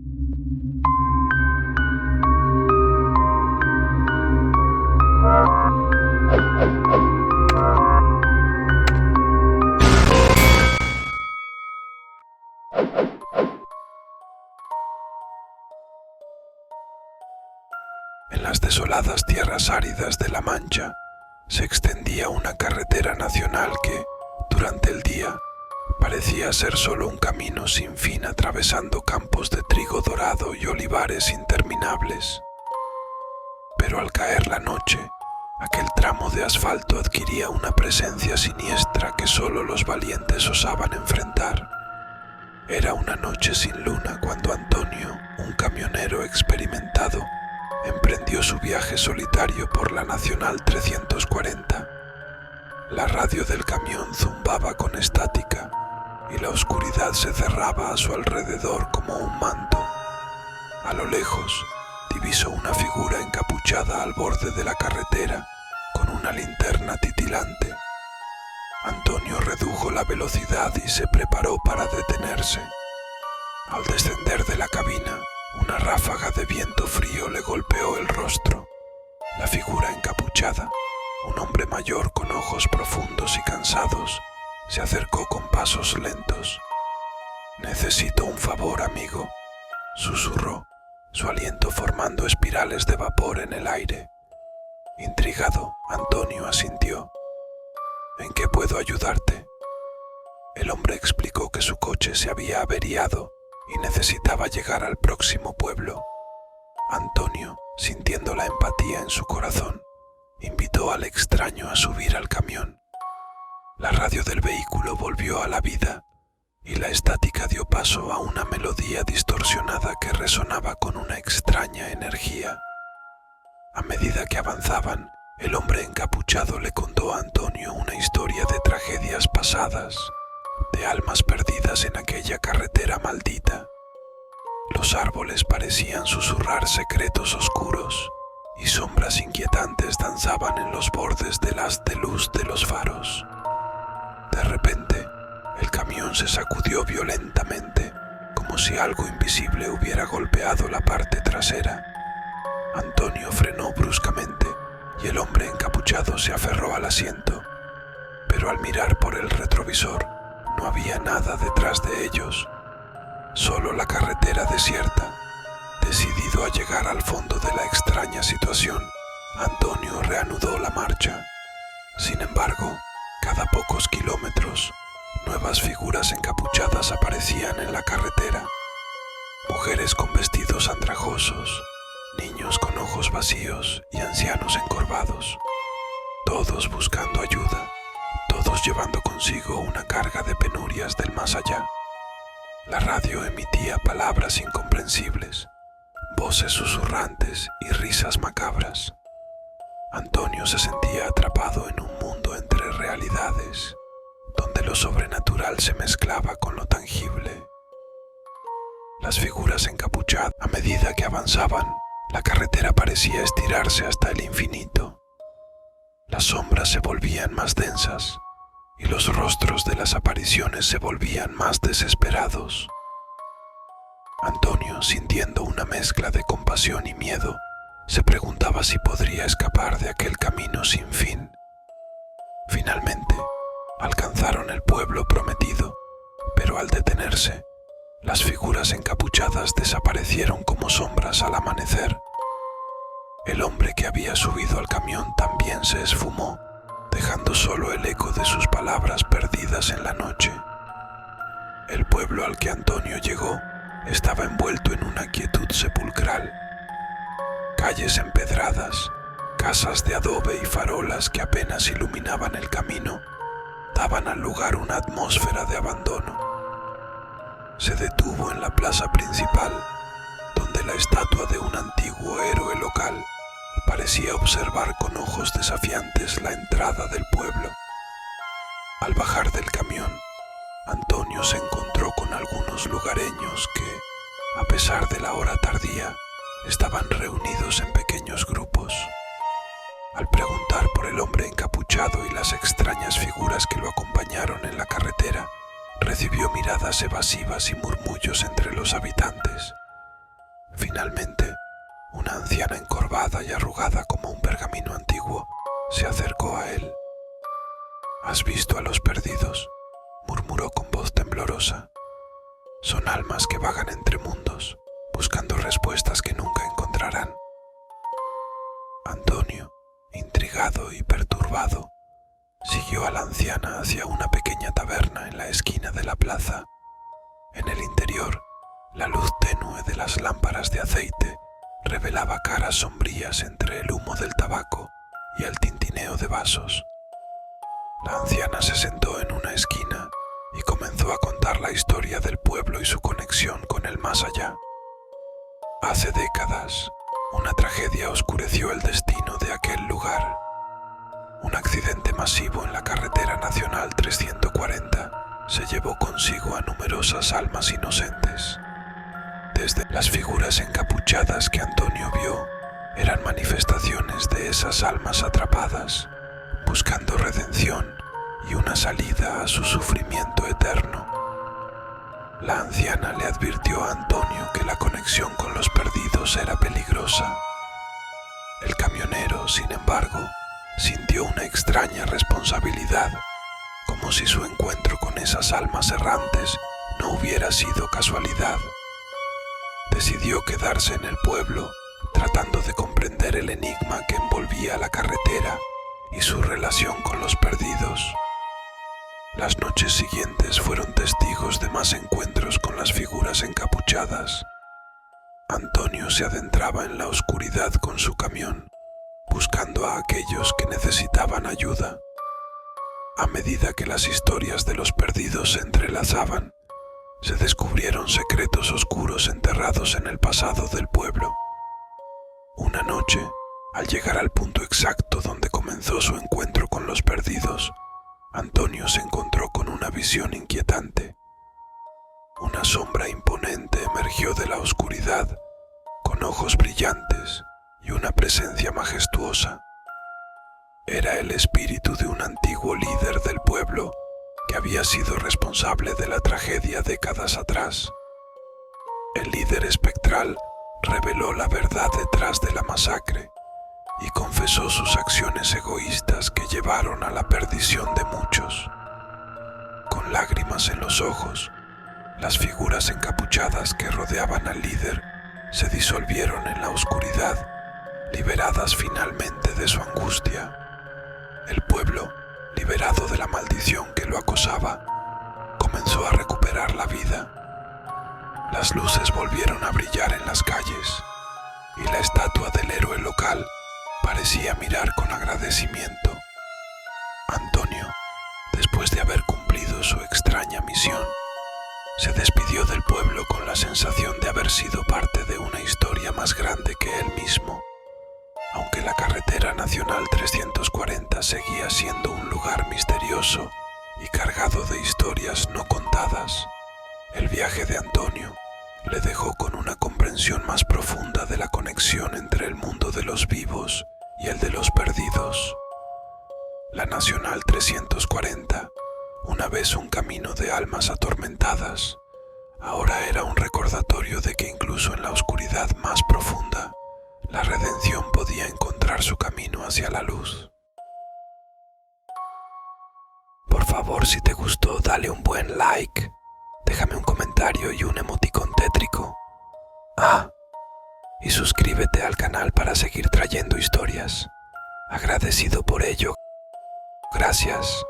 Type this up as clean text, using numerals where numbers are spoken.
En las desoladas tierras áridas de La Mancha se extendía una carretera nacional que, durante el día, parecía ser solo un camino sin fin atravesando campos de trigo dorado y olivares interminables. Pero al caer la noche, aquel tramo de asfalto adquiría una presencia siniestra que solo los valientes osaban enfrentar. Era una noche sin luna cuando Antonio, un camionero experimentado, emprendió su viaje solitario por la Nacional 340. La radio del camión zumbaba con estática y la oscuridad se cerraba a su alrededor como un manto. A lo lejos, divisó una figura encapuchada al borde de la carretera con una linterna titilante. Antonio redujo la velocidad y se preparó para detenerse. Al descender de la cabina, una ráfaga de viento frío le golpeó el rostro. La figura encapuchada, un hombre mayor con ojos profundos y cansados, se acercó con pasos lentos. «Necesito un favor, amigo», susurró, su aliento formando espirales de vapor en el aire. Intrigado, Antonio asintió. «¿En qué puedo ayudarte?». El hombre explicó que su coche se había averiado y necesitaba llegar al próximo pueblo. Antonio, sintiendo la empatía en su corazón, invitó al extraño a subir al camión. La radio del vehículo volvió a la vida y la estática dio paso a una melodía distorsionada que resonaba con una extraña energía. A medida que avanzaban, el hombre encapuchado le contó a Antonio una historia de tragedias pasadas, de almas perdidas en aquella carretera maldita. Los árboles parecían susurrar secretos oscuros y sombras inquietantes danzaban en los bordes del haz de luz de los faros. De repente, el camión se sacudió violentamente, como si algo invisible hubiera golpeado la parte trasera. Antonio frenó bruscamente y el hombre encapuchado se aferró al asiento, pero al mirar por el retrovisor no había nada detrás de ellos, solo la carretera desierta. Decidido a llegar al fondo de la extraña situación, Antonio reanudó la marcha. Sin embargo, cada pocos kilómetros, nuevas figuras encapuchadas aparecían en la carretera. Mujeres con vestidos andrajosos, niños con ojos vacíos y ancianos encorvados. Todos buscando ayuda, todos llevando consigo una carga de penurias del más allá. La radio emitía palabras incomprensibles, voces susurrantes y risas macabras. Antonio se sentía atrapado en un mundo entre realidades, donde lo sobrenatural se mezclaba con lo tangible. Las figuras encapuchadas, a medida que avanzaban, la carretera parecía estirarse hasta el infinito. Las sombras se volvían más densas y los rostros de las apariciones se volvían más desesperados. Antonio, sintiendo una mezcla de compasión y miedo, se preguntaba si podría escapar de aquel camino sin fin. Finalmente, alcanzaron el pueblo prometido, pero al detenerse, las figuras encapuchadas desaparecieron como sombras al amanecer. El hombre que había subido al camión también se esfumó, dejando solo el eco de sus palabras perdidas en la noche. El pueblo al que Antonio llegó estaba envuelto en una quietud sepulcral. Calles empedradas, casas de adobe y farolas que apenas iluminaban el camino, daban al lugar una atmósfera de abandono. Se detuvo en la plaza principal, donde la estatua de un antiguo héroe local parecía observar con ojos desafiantes la entrada del pueblo. Al bajar del camión, Antonio se encontró con algunos lugareños que, a pesar de la hora tardía, estaban reunidos en pequeños grupos. Al preguntar por el hombre encapuchado y las extrañas figuras que lo acompañaron en la carretera, recibió miradas evasivas y murmullos entre los habitantes. delgada y arrugada como un pergamino antiguo, se acercó a él. «¿Has visto a los perdidos?», murmuró con voz temblorosa. «Son almas que vagan entre mundos, buscando respuestas que nunca encontrarán». Antonio, intrigado y perturbado, siguió a la anciana hacia una pequeña taberna en la esquina de la plaza. En el interior, la luz tenue de las lámparas de aceite revelaba caras sombrías entre el humo del tabaco y el tintineo de vasos. La anciana se sentó en una esquina y comenzó a contar la historia del pueblo y su conexión con el más allá. Hace décadas, una tragedia oscureció el destino de aquel lugar. Un accidente masivo en la carretera nacional 340 se llevó consigo a numerosas almas inocentes. Desde las figuras encapuchadas que Antonio vio, eran manifestaciones de esas almas atrapadas, buscando redención y una salida a su sufrimiento eterno. La anciana le advirtió a Antonio que la conexión con los perdidos era peligrosa. El camionero, sin embargo, sintió una extraña responsabilidad, como si su encuentro con esas almas errantes no hubiera sido casualidad. Decidió quedarse en el pueblo, tratando de comprender el enigma que envolvía la carretera y su relación con los perdidos. Las noches siguientes fueron testigos de más encuentros con las figuras encapuchadas. Antonio se adentraba en la oscuridad con su camión, buscando a aquellos que necesitaban ayuda. A medida que las historias de los perdidos se entrelazaban, se descubrieron secretos oscuros enterrados en el pasado del pueblo. Una noche, al llegar al punto exacto donde comenzó su encuentro con los perdidos, Antonio se encontró con una visión inquietante. Una sombra imponente emergió de la oscuridad, con ojos brillantes y una presencia majestuosa. Era el espíritu de un antiguo líder del pueblo que había sido responsable de la tragedia décadas atrás. El líder espectral reveló la verdad detrás de la masacre y confesó sus acciones egoístas que llevaron a la perdición de muchos. Con lágrimas en los ojos, las figuras encapuchadas que rodeaban al líder se disolvieron en la oscuridad, liberadas finalmente de su angustia. El pueblo, liberado de la maldición que lo acosaba, comenzó a recuperar la vida. Las luces volvieron a brillar en las calles y la estatua del héroe local parecía mirar con agradecimiento. Antonio, después de haber cumplido su extraña misión, se despidió del pueblo con la sensación de haber sido parte de una historia más grande que él mismo. Aunque la carretera nacional 340 seguía siendo un lugar misterioso y cargado de historias no contadas, el viaje de Antonio le dejó con una comprensión más profunda de la conexión entre el mundo de los vivos y el de los perdidos. La Nacional 340, una vez un camino de almas atormentadas, ahora era un recordatorio de que incluso en la oscuridad más profunda, la redención podía encontrar su camino hacia la luz. Por favor, si te gustó, dale un buen like, déjame un comentario y un emoticón tétrico. Y suscríbete al canal para seguir trayendo historias. Agradecido por ello. Gracias.